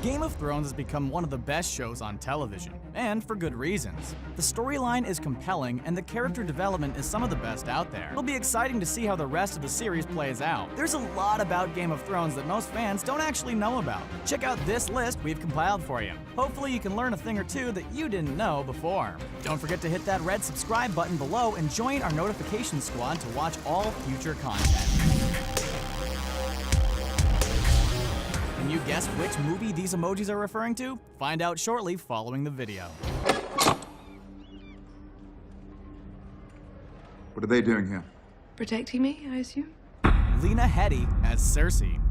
Game of Thrones has become one of the best shows on television, and for good reasons. The storyline is compelling, and the character development is some of the best out there. It'll be exciting to see how the rest of the series plays out. There's a lot about Game of Thrones that most fans don't actually know about. Check out this list we've compiled for you. Hopefully you can learn a thing or two that you didn't know before. Don't forget to hit that red subscribe button below and join our notification squad to watch all future content. Can you guess which movie these emojis are referring to? Find out shortly following the video. What are they doing here? Protecting me, I assume? Lena Headey as Cersei.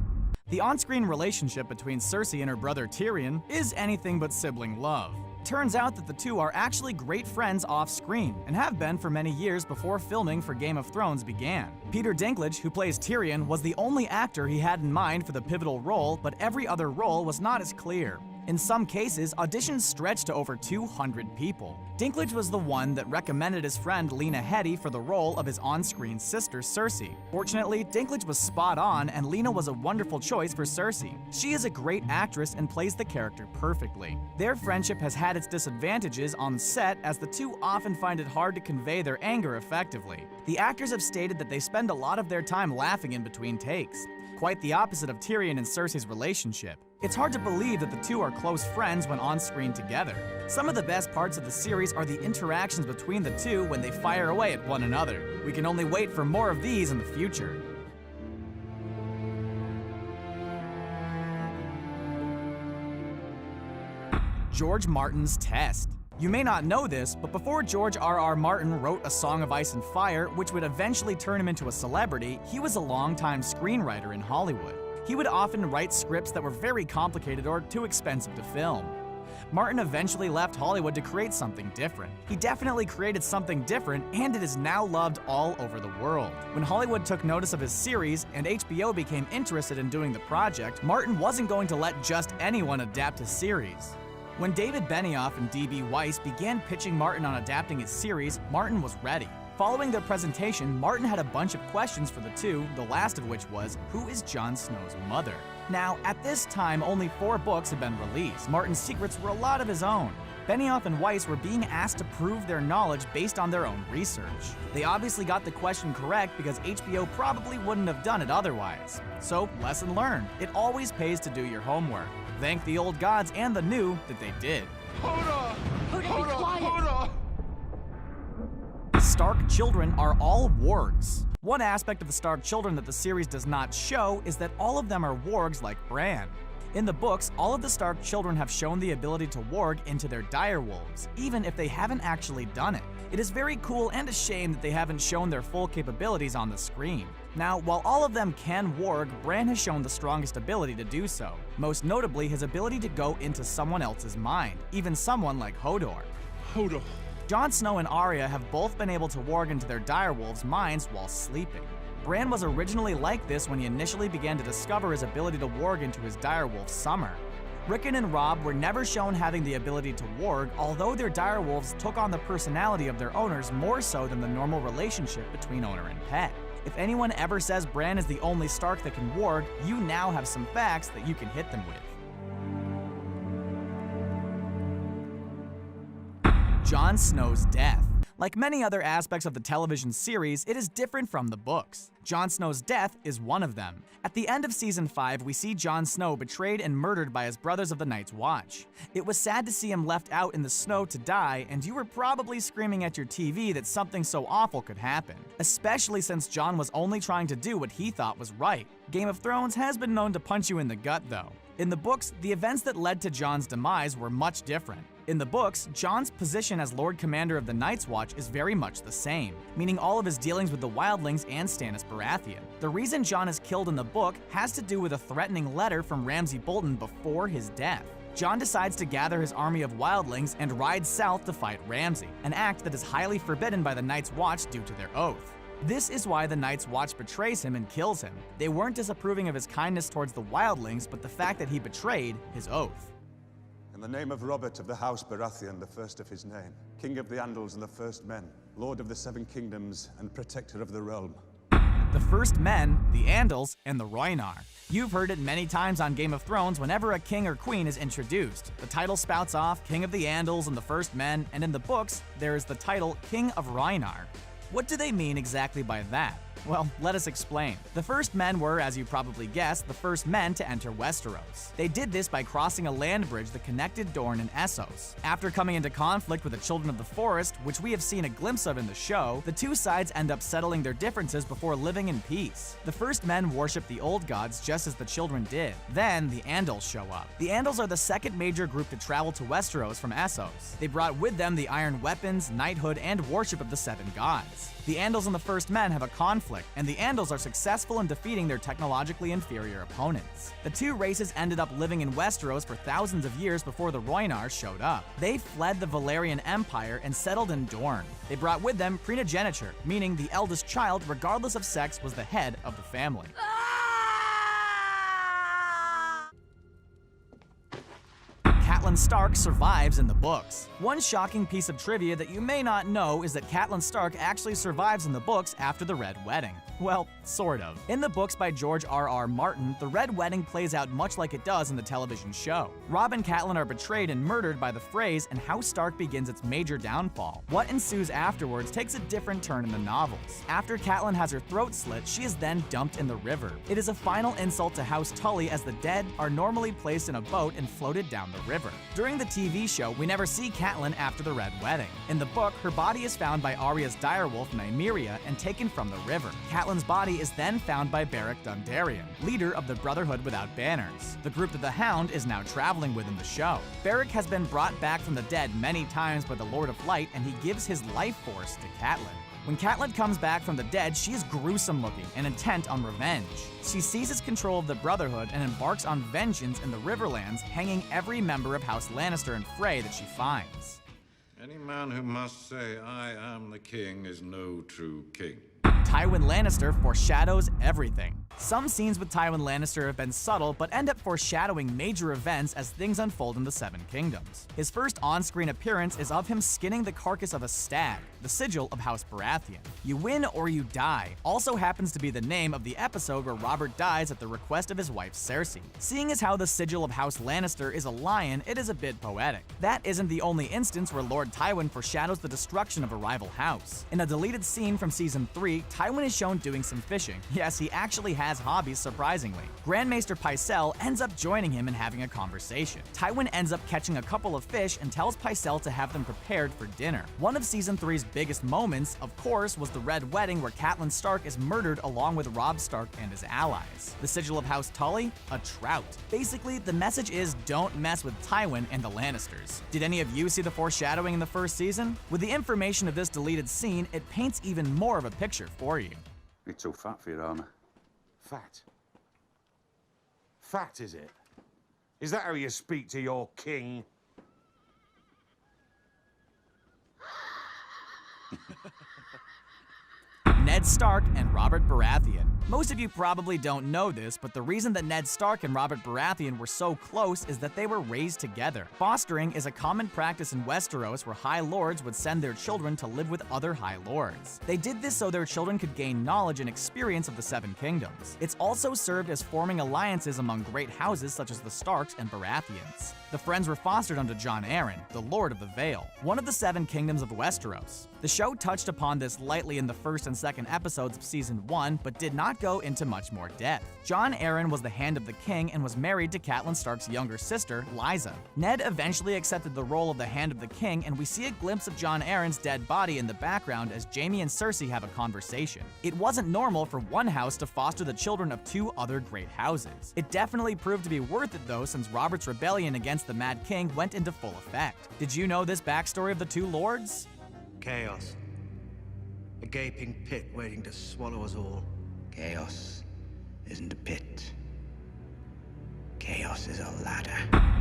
The on-screen relationship between Cersei and her brother Tyrion is anything but sibling love. Turns out that the two are actually great friends off-screen, and have been for many years before filming for Game of Thrones began. Peter Dinklage, who plays Tyrion, was the only actor he had in mind for the pivotal role, but every other role was not as clear. In some cases, auditions stretched to over 200 people. Dinklage was the one that recommended his friend Lena Headey for the role of his on-screen sister Cersei. Fortunately, Dinklage was spot on, and Lena was a wonderful choice for Cersei. She is a great actress and plays the character perfectly. Their friendship has had its disadvantages on set, as the two often find it hard to convey their anger effectively. The actors have stated that they spend a lot of their time laughing in between takes. Quite the opposite of Tyrion and Cersei's relationship. It's hard to believe that the two are close friends when on screen together. Some of the best parts of the series are the interactions between the two when they fire away at one another. We can only wait for more of these in the future. George Martin's Test. You may not know this, but before George R.R. Martin wrote A Song of Ice and Fire, which would eventually turn him into a celebrity, he was a longtime screenwriter in Hollywood. He would often write scripts that were very complicated or too expensive to film. Martin eventually left Hollywood to create something different. He definitely created something different, and it is now loved all over the world. When Hollywood took notice of his series and HBO became interested in doing the project, Martin wasn't going to let just anyone adapt his series. When David Benioff and D.B. Weiss began pitching Martin on adapting his series, Martin was ready. Following their presentation, Martin had a bunch of questions for the two, the last of which was, who is Jon Snow's mother? Now, at this time, only 4 books had been released. Martin's secrets were a lot of his own. Benioff and Weiss were being asked to prove their knowledge based on their own research. They obviously got the question correct because HBO probably wouldn't have done it otherwise. So, lesson learned. It always pays to do your homework. Thank the old gods and the new that they did. Hold on! Stark children are all wargs. One aspect of the Stark children that the series does not show is that all of them are wargs like Bran. In the books, all of the Stark children have shown the ability to warg into their direwolves, even if they haven't actually done it. It is very cool and a shame that they haven't shown their full capabilities on the screen. Now, while all of them can warg, Bran has shown the strongest ability to do so, most notably his ability to go into someone else's mind, even someone like Hodor. Hodor. Jon Snow and Arya have both been able to warg into their direwolves' minds while sleeping. Bran was originally like this when he initially began to discover his ability to warg into his direwolf Summer. Rickon and Robb were never shown having the ability to warg, although their direwolves took on the personality of their owners more so than the normal relationship between owner and pet. If anyone ever says Bran is the only Stark that can warg, you now have some facts that you can hit them with. Jon Snow's death. Like many other aspects of the television series, it is different from the books. Jon Snow's death is one of them. At the end of Season 5, we see Jon Snow betrayed and murdered by his brothers of the Night's Watch. It was sad to see him left out in the snow to die, and you were probably screaming at your TV that something so awful could happen. Especially since Jon was only trying to do what he thought was right. Game of Thrones has been known to punch you in the gut, though. In the books, the events that led to Jon's demise were much different. In the books, Jon's position as Lord Commander of the Night's Watch is very much the same, meaning all of his dealings with the Wildlings and Stannis Baratheon. The reason Jon is killed in the book has to do with a threatening letter from Ramsay Bolton before his death. Jon decides to gather his army of wildlings and ride south to fight Ramsay, an act that is highly forbidden by the Night's Watch due to their oath. This is why the Night's Watch betrays him and kills him. They weren't disapproving of his kindness towards the wildlings, but the fact that he betrayed his oath. In the name of Robert of the House Baratheon, the first of his name, King of the Andals and the First Men, Lord of the Seven Kingdoms and Protector of the Realm. the First Men, the Andals, and the Rhoynar. You've heard it many times on Game of Thrones whenever a king or queen is introduced. The title spouts off King of the Andals and the First Men, and in the books, there is the title King of Rhoynar. What do they mean exactly by that? Well, let us explain. The First Men were, as you probably guessed, the first men to enter Westeros. They did this by crossing a land bridge that connected Dorne and Essos. After coming into conflict with the Children of the Forest, which we have seen a glimpse of in the show, the two sides end up settling their differences before living in peace. The First Men worship the old gods just as the children did. Then, the Andals show up. The Andals are the second major group to travel to Westeros from Essos. They brought with them the iron weapons, knighthood, and worship of the seven gods. The Andals and the First Men have a conflict, and the Andals are successful in defeating their technologically inferior opponents. The two races ended up living in Westeros for thousands of years before the Rhoynar showed up. They fled the Valyrian Empire and settled in Dorne. They brought with them primogeniture, meaning the eldest child, regardless of sex, was the head of the family. Catelyn Stark survives in the books. One shocking piece of trivia that you may not know is that Catelyn Stark actually survives in the books after the Red Wedding. Well, sort of. In the books by George R.R. Martin, the Red Wedding plays out much like it does in the television show. Robb and Catelyn are betrayed and murdered by the Freys, and House Stark begins its major downfall. What ensues afterwards takes a different turn in the novels. After Catelyn has her throat slit, she is then dumped in the river. It is a final insult to House Tully, as the dead are normally placed in a boat and floated down the river. During the TV show, we never see Catelyn after the Red Wedding. In the book, her body is found by Arya's direwolf Nymeria and taken from the river. Catelyn's body is then found by Beric Dondarrion, leader of the Brotherhood Without Banners, the group that the Hound is now traveling with in the show. Beric has been brought back from the dead many times by the Lord of Light, and he gives his life force to Catelyn. When Catelyn comes back from the dead, she is gruesome looking and intent on revenge. She seizes control of the Brotherhood and embarks on vengeance in the Riverlands, hanging every member of House Lannister and Frey that she finds. Any man who must say, "I am the king," is no true king. Tywin Lannister foreshadows everything. Some scenes with Tywin Lannister have been subtle, but end up foreshadowing major events as things unfold in the Seven Kingdoms. His first on-screen appearance is of him skinning the carcass of a stag, the sigil of House Baratheon. You win or you die also happens to be the name of the episode where Robert dies at the request of his wife Cersei. Seeing as how the sigil of House Lannister is a lion, it is a bit poetic. That isn't the only instance where Lord Tywin foreshadows the destruction of a rival house. In a deleted scene from Season 3, Tywin is shown doing some fishing. Yes, he actually has hobbies, surprisingly. Grand Maester Pycelle ends up joining him and having a conversation. Tywin ends up catching a couple of fish and tells Pycelle to have them prepared for dinner. One of Season 3's biggest moments, of course, was the Red Wedding, where Catelyn Stark is murdered along with Robb Stark and his allies. The sigil of House Tully? A trout. Basically, the message is don't mess with Tywin and the Lannisters. Did any of you see the foreshadowing in the first season? With the information of this deleted scene, it paints even more of a picture for you. You're too fat for your armor. Fat? Fat, is it? Is that how you speak to your king? Ned Stark and Robert Baratheon. Most of you probably don't know this, but the reason that Ned Stark and Robert Baratheon were so close is that they were raised together. Fostering is a common practice in Westeros where High Lords would send their children to live with other High Lords. They did this so their children could gain knowledge and experience of the Seven Kingdoms. It's also served as forming alliances among great houses such as the Starks and Baratheons. The friends were fostered under Jon Arryn, the Lord of the Vale, one of the Seven Kingdoms of Westeros. The show touched upon this lightly in the first and second episodes of Season 1, but did not go into much more depth. Jon Arryn was the Hand of the King and was married to Catelyn Stark's younger sister, Lysa. Ned eventually accepted the role of the Hand of the King, and we see a glimpse of Jon Arryn's dead body in the background as Jaime and Cersei have a conversation. It wasn't normal for one house to foster the children of two other great houses. It definitely proved to be worth it though, since Robert's rebellion against the Mad King went into full effect. Did you know this backstory of the two lords? Chaos. A gaping pit waiting to swallow us all. Chaos isn't a pit. Chaos is a ladder.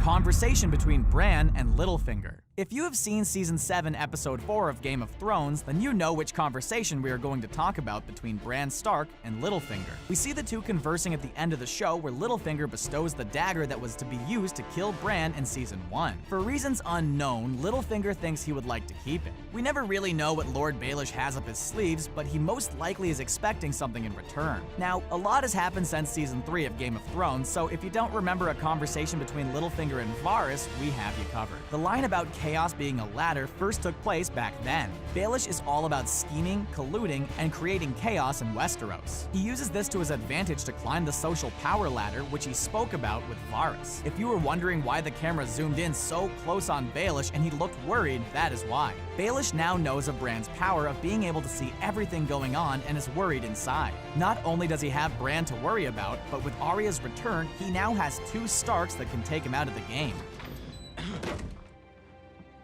Conversation between Bran and Littlefinger. If you have seen Season 7, Episode 4 of Game of Thrones, then you know which conversation we are going to talk about between Bran Stark and Littlefinger. We see the two conversing at the end of the show where Littlefinger bestows the dagger that was to be used to kill Bran in Season 1. For reasons unknown, Littlefinger thinks he would like to keep it. We never really know what Lord Baelish has up his sleeves, but he most likely is expecting something in return. Now, a lot has happened since Season 3 of Game of Thrones, so if you don't remember a conversation between Littlefinger and Varys, we have you covered. The line about chaos being a ladder first took place back then. Baelish is all about scheming, colluding, and creating chaos in Westeros. He uses this to his advantage to climb the social power ladder, which he spoke about with Varys. If you were wondering why the camera zoomed in so close on Baelish and he looked worried, that is why. Baelish now knows of Bran's power of being able to see everything going on and is worried inside. Not only does he have Bran to worry about, but with Arya's return, he now has two Starks that can take him out of the game.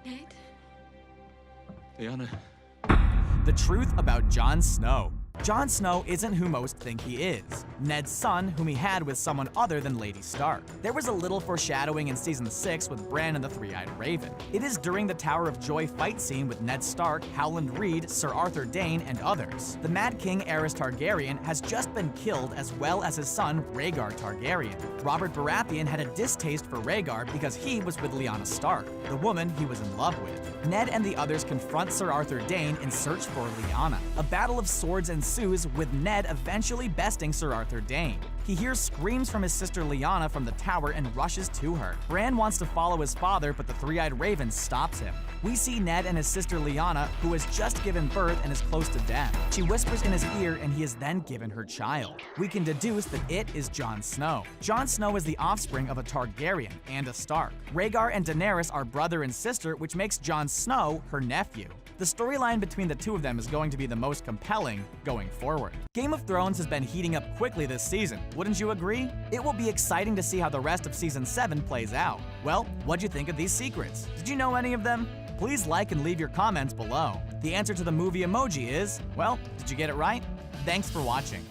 Ned? Lyanna. The truth about Jon Snow. Jon Snow isn't who most think he is. Ned's son, whom he had with someone other than Lady Stark. There was a little foreshadowing in Season 6 with Bran and the Three-Eyed Raven. It is during the Tower of Joy fight scene with Ned Stark, Howland Reed, Sir Arthur Dayne, and others. The Mad King Aerys Targaryen has just been killed, as well as his son Rhaegar Targaryen. Robert Baratheon had a distaste for Rhaegar because he was with Lyanna Stark, the woman he was in love with. Ned and the others confront Sir Arthur Dayne in search for Lyanna. A battle of swords ensues, with Ned eventually besting Sir Arthur Dayne. He hears screams from his sister Lyanna from the tower and rushes to her. Bran wants to follow his father, but the Three-Eyed Raven stops him. We see Ned and his sister Lyanna, who has just given birth and is close to death. She whispers in his ear and he is then given her child. We can deduce that it is Jon Snow. Jon Snow is the offspring of a Targaryen and a Stark. Rhaegar and Daenerys are brother and sister, which makes Jon Snow her nephew. The storyline between the two of them is going to be the most compelling going forward. Game of Thrones has been heating up quickly this season, wouldn't you agree? It will be exciting to see how the rest of Season 7 plays out. Well, what'd you think of these secrets? Did you know any of them? Please like and leave your comments below. The answer to the movie emoji is, well, did you get it right? Thanks for watching.